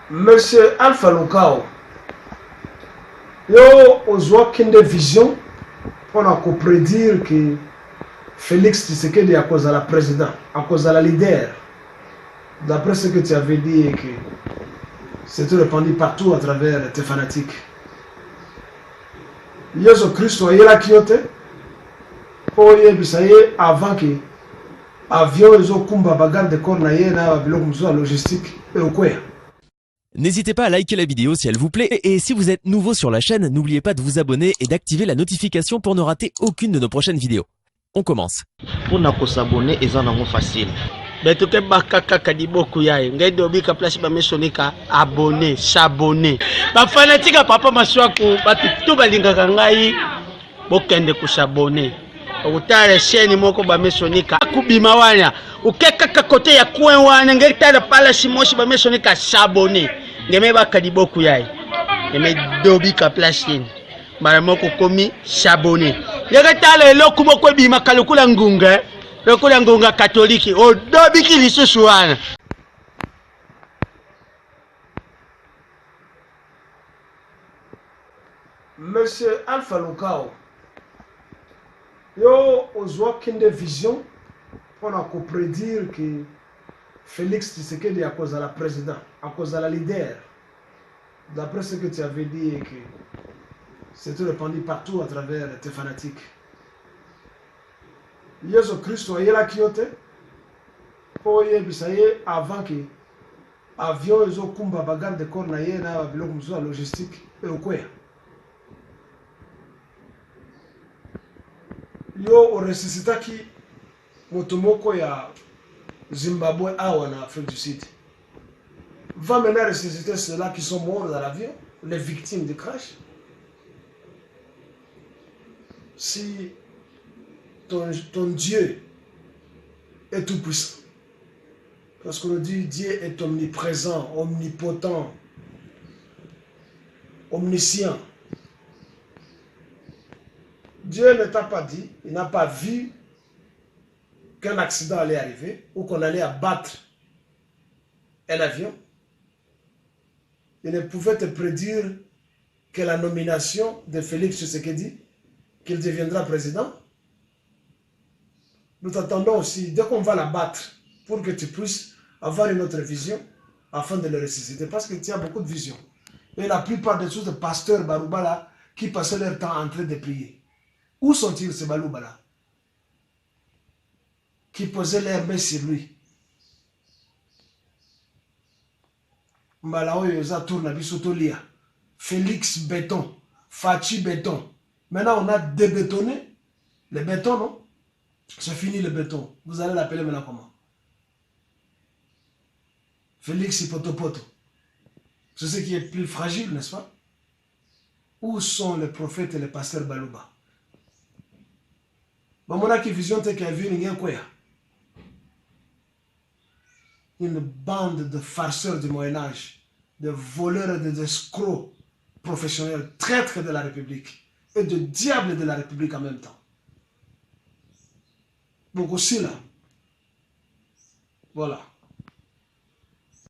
Monsieur Alpha Lukao, yo ozwa kende vision pour prédire que Félix Tshisekedi à cause de la président, à cause de la leader. D'après ce que tu avais dit, que c'était répandu partout à travers tes fanatiques. Yesu Christ a la kiote pour y avant que avion les kumba bagarre de corps na na logistique et au quoi. N'hésitez pas à liker la vidéo si elle vous plaît et si vous êtes nouveau sur la chaîne, n'oubliez pas de vous abonner et d'activer la notification pour ne rater aucune de nos prochaines vidéos. On commence. Pour ne s'abonner, c'est facile. Betuke bakaka kadiboku yae ngai dobika place ba mesonika abonner s'abonner ba fanatika papa maswaku batu balingaka ngai bokende ku s'abonner okutala chaîne moko ba mesonika kubima wana ukeka kote ya coin wana ngai tala pala simoshi ba mesonika s'abonner ngeme bakadiboku yae ngeme dobika place ni mara moko komi s'abonner ngai tala eloko moko bima kalukula ngunga lokola ngonga katoliki odobiki lisusu wana. Monsieur Alpha Lukao, yo ozwa kende vision pour prédire que Félix Tshisekedi à cause de la président, à cause de la leader. D'après ce que tu avais dit, que c'était répandu partout à travers tes fanatiques. Yesu Christ a la kiote pour y avant que avion les kumba bagarre de corps na na logistique et au quoi. Yo ressuscita qui motomoko ya Zimbabwe awa en Afrique du Sud. Va maintenant ressusciter ceux-là qui sont morts dans l'avion, les victimes du crash. Si ton Dieu est tout puissant. Parce qu'on dit Dieu est omniprésent, omnipotent, omniscient. Dieu ne t'a pas dit, il n'a pas vu qu'un accident allait arriver ou qu'on allait abattre un avion. Il ne pouvait te prédire que la nomination de Félix Tshisekedi, qu'il deviendra président. Nous t'attendons aussi, dès qu'on va la battre, pour que tu puisses avoir une autre vision, afin de le ressusciter. Parce que tu as beaucoup de visions. Et la plupart des choses de pasteurs Baroubala qui passaient leur temps en train de prier. Où sont-ils ces Baroubala? Qui posaient leurs mains sur lui. Félix Béton, Fachi Béton. Maintenant on a débétonné le béton, non? C'est fini le béton. Vous allez l'appeler maintenant comment? Félix Hipotopoto. C'est ce qui est plus fragile, n'est-ce pas? Où sont les prophètes et les pasteurs Balouba? Qui vision une bande de farceurs du Moyen-Âge, de voleurs et d'escrocs professionnels, traîtres de la République et de diables de la République en même temps. Donc aussi là, voilà.